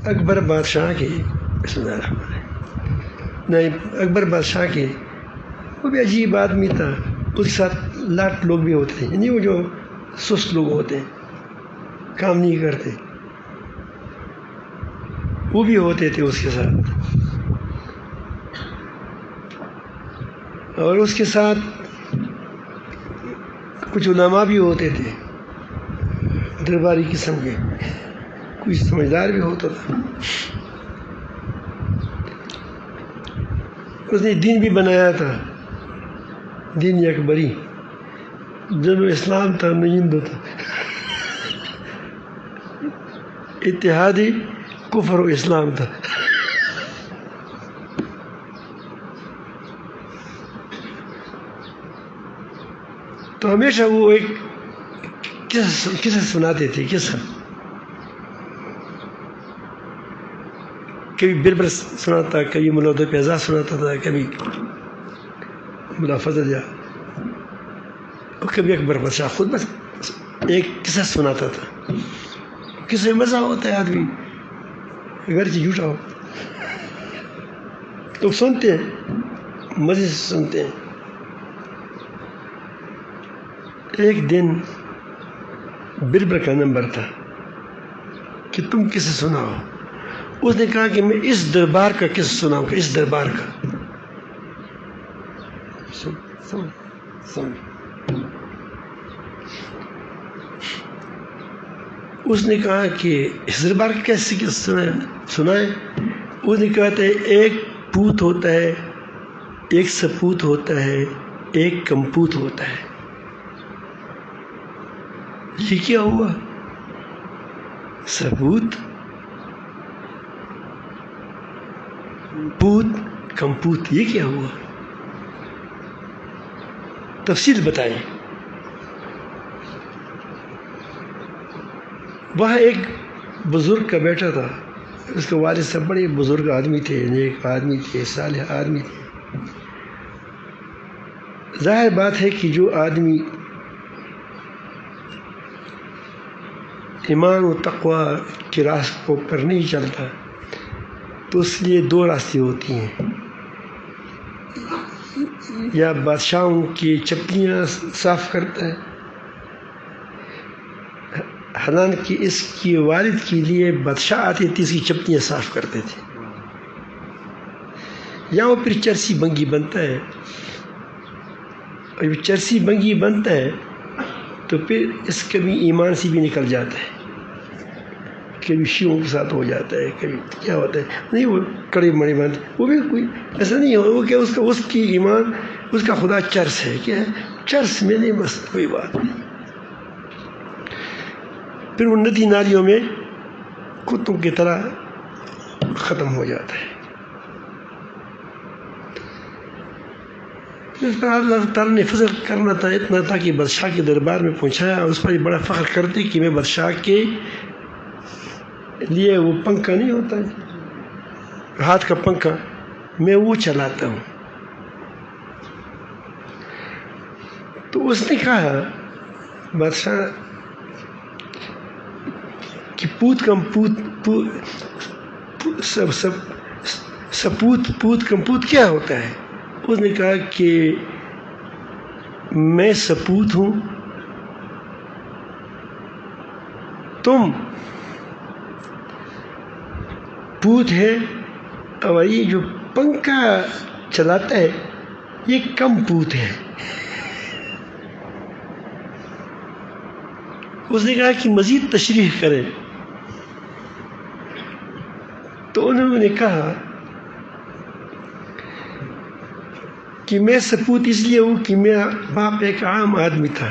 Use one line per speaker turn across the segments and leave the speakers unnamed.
اکبر بادشاہ کے بسم اللہ الرحمن الرحیم نہیں اکبر بادشاہ کے وہ بھی عجیب آدمی تھا. اس کے ساتھ لاٹ لوگ بھی ہوتے ہیں، یعنی وہ جو سست لوگ ہوتے ہیں کام نہیں کرتے وہ بھی ہوتے تھے اس کے ساتھ. اور اس کے ساتھ کچھ علماء بھی ہوتے تھے درباری قسم کے، کچھ سمجھدار بھی ہوتا تھا. اس نے دین بھی بنایا تھا، دین اکبری. جب اسلام تھا نہیں ہندو تھا، اتحادی کفر و اسلام تھا. تو ہمیشہ وہ ایک قصہ سناتے تھے. قصہ کبھی بربر سناتا، کبھی ملا عبد الفیض سناتا تھا، کبھی ملا فضل یا اور کبھی اکبر بادشاہ خود بس ایک قصہ سناتا تھا. قصے میں مزہ ہوتا ہے، آدمی اگر جھوٹا ہو تو سنتے ہیں، مزے سے سنتے ہیں. ایک دن بربر کا نمبر تھا کہ تم کسے سناؤ. اس نے کہا کہ میں اس دربار کا قصہ سناؤں گا، اس دربار کا. اس نے کہا کہ اس دربار کا کیسے قصہ سنائے. اس نے کہا تھا ایک پوت ہوتا ہے، ایک سپوت ہوتا ہے، ایک کمپوت ہوتا ہے. یہ کیا ہوا؟ سپوت، پوت، کمپوت، یہ کیا ہوا؟ تفصیل بتائیں. وہاں ایک بزرگ کا بیٹا تھا، اس کے والد صاحب بڑے بزرگ آدمی تھے، نیک آدمی تھے، صالح آدمی تھے. ظاہر بات ہے کہ جو آدمی ایمان و تقوی کے راستوں پر نہیں چلتا تو اس لیے دو راستے ہوتی ہیں، یا بادشاہوں کی چپلیاں صاف کرتا ہے. حالانکہ اس کی والد کے لیے بادشاہ آتے تھے اس کی چپلیاں صاف کرتے تھے. یا وہ پھر چرسی بنگی بنتا ہے، اور جب چرسی بنگی بنتا ہے تو پھر اس کبھی ایمان سے بھی نکل جاتا ہے، کبھی شیعوں کے ساتھ ہو جاتا ہے، کبھی کیا ہوتا ہے. نہیں وہ کڑی مڑی بند، وہ بھی کوئی ایسا نہیں ہو وہ کہ اس کی ایمان، اس کا خدا چرس ہے. کیا ہے؟ چرس میں نہیں، بس کوئی بات نہیں. پھر وہ ندی نالیوں میں کتوں کی طرح ختم ہو جاتا ہے. اللہ تعالیٰ نے فضل کرنا تھا، اتنا تھا کہ بادشاہ کے دربار میں پہنچایا، اور اس پر بڑا فخر کرتے کہ میں بادشاہ کے لیے وہ پنکھا نہیں ہوتا ہے، ہاتھ کا پنکھا، میں وہ چلاتا ہوں. تو اس نے کہا بادشاہ کہ پوت کم پوت کم پوت کیا ہوتا ہے. اس نے کہا کہ میں سپوت ہوں، تم پوت ہے، اور یہ جو پنکھا چلاتا ہے یہ کم پوت ہے. اس نے کہا کہ مزید تشریح کریں. تو انہوں نے کہا کہ میں سپوت اس لیے ہوں کہ میرا باپ ایک عام آدمی تھا،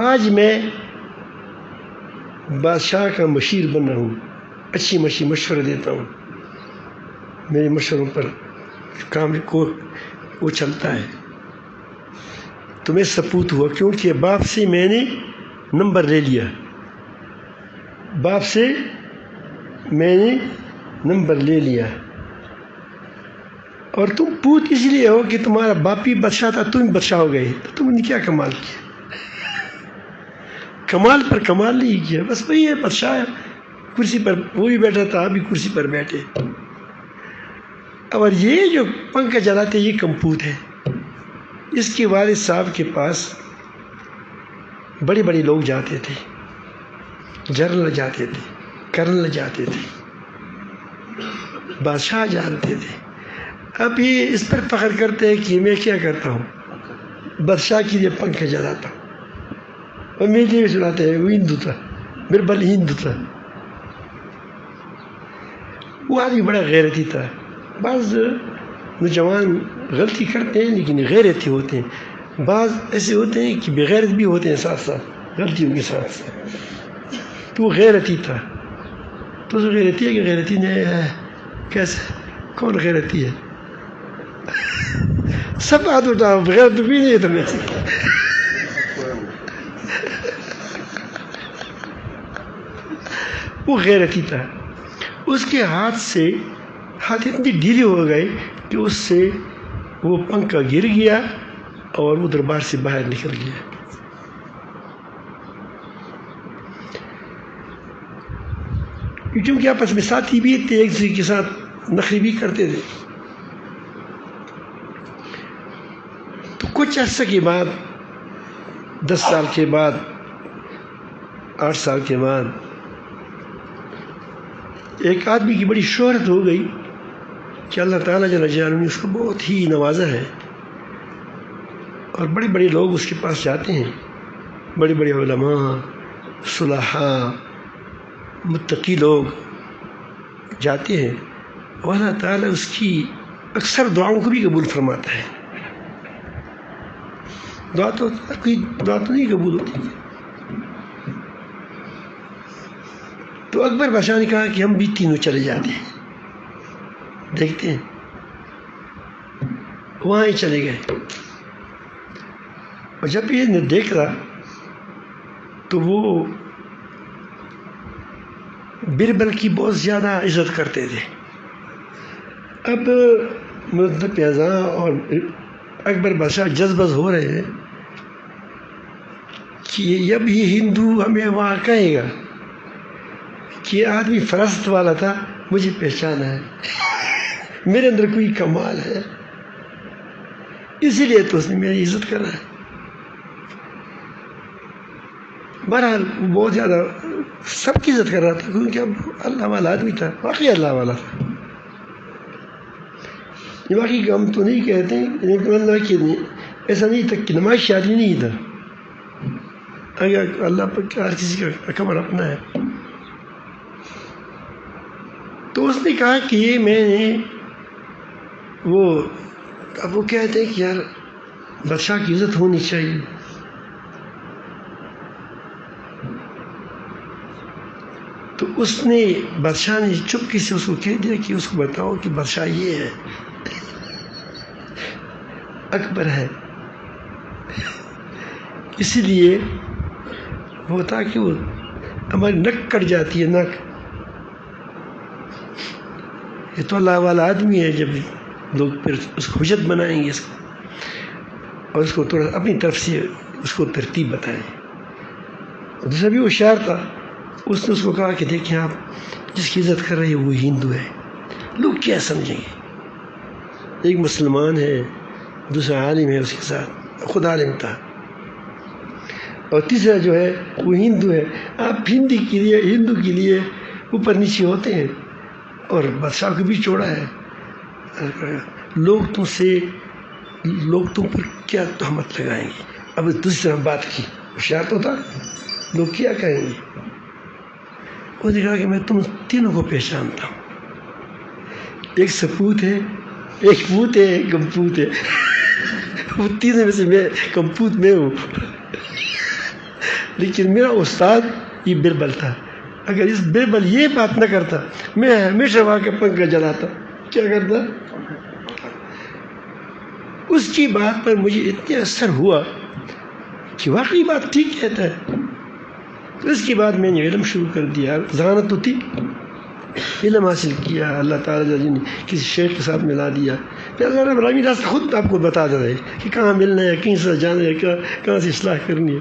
آج میں بادشاہ کا مشیر بنا ہوں، اچھی مشورے دیتا ہوں، میرے مشوروں پر کام کو وہ چلتا ہے. تو میں سپوت ہوا کیونکہ باپ سے میں نے نمبر لے لیا، باپ سے میں نے نمبر لے لیا. اور تم پوت اس لیے ہو کہ تمہارا باپ بھی بادشاہ تھا، تم بادشاہ ہو گئے، تو تم نے کیا کمال کیا. کمال پر کمال نہیں کیا، بس وہی ہے بادشاہ ہے، کرسی پر وہ بھی بیٹھا تھا، آپ بھی کرسی پر بیٹھے. اور یہ جو پنکھا جلاتے یہ کمپوت ہے. اس کے والد صاحب کے پاس بڑے بڑے لوگ جاتے تھے، جنرل جاتے تھے، کرنل جاتے تھے، بادشاہ جانتے تھے. اب یہ اس پر فخر کرتے ہیں کہ میں کیا کرتا ہوں، بادشاہ کے لیے پنکھا جلاتا ہوں. اور میرے لیے سناتے ہیں وہ ہندو تھا، بربل ہندو تھا. وہ آدمی بڑا غیرتی تھا. بعض نوجوان غلطی کرتے ہیں لیکن غیرتی ہوتے ہیں، بعض ایسے ہوتے ہیں کہ بغیرت بھی ہوتے ہیں ساتھ ساتھ غلطیوں کے ساتھ ساتھ. تو وہ غیرتی تھا. تو غیرتی ہے کہ غیرتی نے کیسے، کون غیرتی ہے؟ سب ہاتھ اٹھا، غیرت بھی نہیں ہے تو میں سے. وہ غیرتی تھا. اس کے ہاتھ اتنی ڈھیلی ہو گئے کہ اس سے وہ پنکھا گر گیا اور وہ دربار سے باہر نکل گیا. کیونکہ آپس میں ساتھی بھی تھے، ایک دوسرے کے ساتھ نخری بھی کرتے تھے. تو کچھ عرصے کے بعد، 10 سال کے بعد، 8 سال کے بعد، ایک آدمی کی بڑی شہرت ہو گئی کہ اللہ تعالیٰ جل جلالہ نے اس کو بہت ہی نوازا ہے، اور بڑے بڑے لوگ اس کے پاس جاتے ہیں، بڑے بڑے علماء، صلحاء، متقی لوگ جاتے ہیں، اور اللہ تعالیٰ اس کی اکثر دعاؤں کو بھی قبول فرماتا ہے. دعا تو نہیں قبول ہوتی. تو اکبر بادشاہ نے کہا کہ ہم بھی تینوں چلے جاتے ہیں، دیکھتے ہیں. وہاں ہی چلے گئے. اور جب یہ نے دیکھا تو وہ بربل کی بہت زیادہ عزت کرتے تھے. اب مطلب پیازاں اور اکبر بادشاہ جذبز ہو رہے ہیں کہ اب یہ ہندو ہمیں وہاں کہے گا کہ یہ آدمی فراست والا تھا، مجھے پہچانا ہے، میرے اندر کوئی کمال ہے، اسی لیے تو اس نے میری عزت کرا ہے. بہرحال وہ بہت زیادہ سب کی عزت کر رہا تھا، کیونکہ اب اللہ والا آدمی تھا، واقعی اللہ والا تھا. یہ واقعی ہم تو نہیں کہتے لیکن اللہ کی ایسا نہیں تھا کہ نمائش آدمی نہیں تھا. اگر اللہ پر ہر کسی کا خبر اپنا ہے. تو اس نے کہا کہ یہ میں نے اب وہ کہتے ہیں کہ یار بادشاہ کی عزت ہونی چاہیے. تو اس نے بادشاہ نے چپکے سے اس کو کہہ دیا کہ اس کو بتاؤ کہ بادشاہ یہ ہے، اکبر ہے. اسی لیے ہوتا کہ وہ ہماری نک کٹ جاتی ہے، نک. یہ تو اللہ والا آدمی ہے. جب لوگ پھر اس کو حجت بنائیں گے اس کو، اور اس کو تھوڑا اپنی طرف سے اس کو ترتیب بتائیں. دوسرا بھی ہوشیار تھا، اس نے اس کو کہا کہ دیکھیں آپ جس کی عزت کر رہے ہیں وہ ہندو ہے، لوگ کیا سمجھیں گے؟ ایک مسلمان ہے، دوسرا عالم ہے اس کے ساتھ، خود عالم تھا، اور تیسرا جو ہے وہ ہندو ہے. آپ ہندو کے لیے اوپر نیچے ہوتے ہیں، اور بادشاہ کو بھی چھوڑا ہے. لوگ تم پر کیا تہمت لگائیں گے؟ اب دوسری طرح بات کی، ہوشیار تو تھا، لوگ کیا کہیں گے؟ وہ نے کہا کہ میں تم تینوں کو پہچانتا ہوں. ایک سپوت ہے، ایک پوت ہے، ایک کمپوت ہے. وہ تینوں میں سے میں کمپوت میں ہوں. لیکن میرا استاد یہ بربل تھا. اگر اس بربل یہ بات نہ کرتا، میں ہمیشہ وہاں کا پنکھا جلاتا. کیا کرتا؟ اس کی بات پر مجھے اتنا اثر ہوا کہ واقعی بات ٹھیک کہتا ہے. تو اس کے بعد میں نے علم شروع کر دیا. ذہانت تو تھی، علم حاصل کیا، اللہ تعالیٰ نے کسی شیخ کے ساتھ ملا دیا. پھر اللہ رب العالمین راستہ خود آپ کو بتا دے رہے کہ کہاں ملنا ہے، کہیں سے جانا ہے، کہاں سے اصلاح کرنی ہے.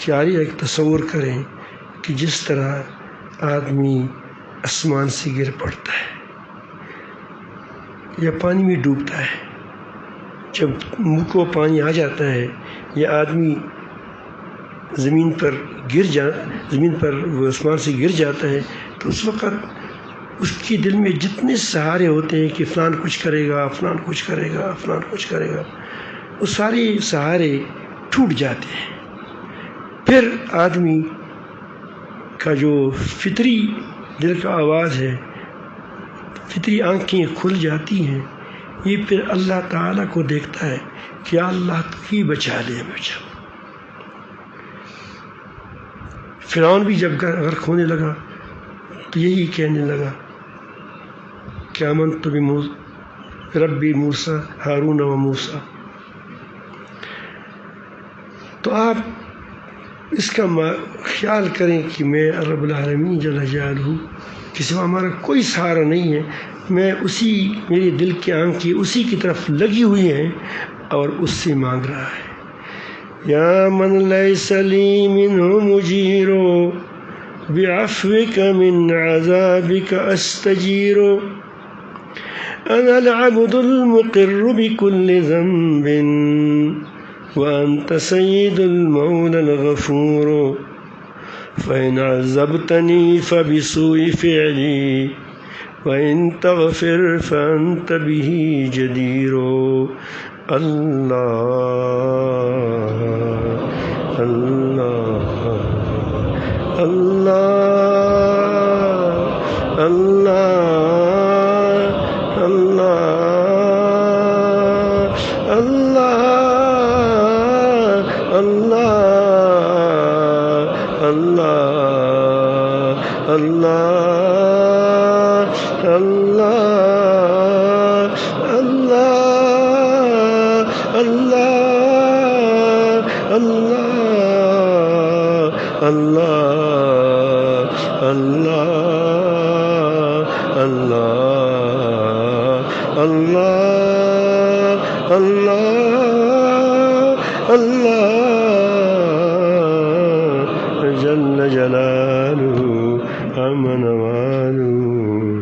کیا ایک تصور کریں کہ جس طرح آدمی آسمان سے گر پڑتا ہے یا پانی میں ڈوبتا ہے، جب منہ کو پانی آ جاتا ہے یا آدمی زمین پر وہ آسمان سے گر جاتا ہے، تو اس وقت اس کے دل میں جتنے سہارے ہوتے ہیں کہ فلان کچھ کرے گا، فلان کچھ کرے گا، فلان کچھ کرے گا، وہ سارے سہارے ٹوٹ جاتے ہیں۔ پھر آدمی کا جو فطری دل کا آواز ہے، فطری آنکھیں کھل جاتی ہیں، یہ پھر اللہ تعالیٰ کو دیکھتا ہے کہ یا اللہ تو ہی بچا لے مجھے۔ فرعون بھی جب غرق ہونے لگا تو یہی کہنے لگا کہ آمنت برب موسیٰ ہارون و موسیٰ۔ تو آپ اس کا خیال کریں کہ میں رب العالمین جل جلالہ کے سوا ہمارا کوئی سہارا نہیں ہے، میرے دل کی آنکھیں اسی کی طرف لگی ہوئی ہیں اور اس سے مانگ رہا ہے۔ یا من لیس لی منہ مجیر بعفوک من عذابک استجیر، انا العبد المقر بكل ذنب وانت سید المولى الغفور، فإن عذبتنی فبسوء فعلی وإن تغفر فأنت به جدیر۔ اللہ اللہ اللہ اللہ اللہ اللہ اللہ اللہ اللہ جل جلالہ عم نوالہ۔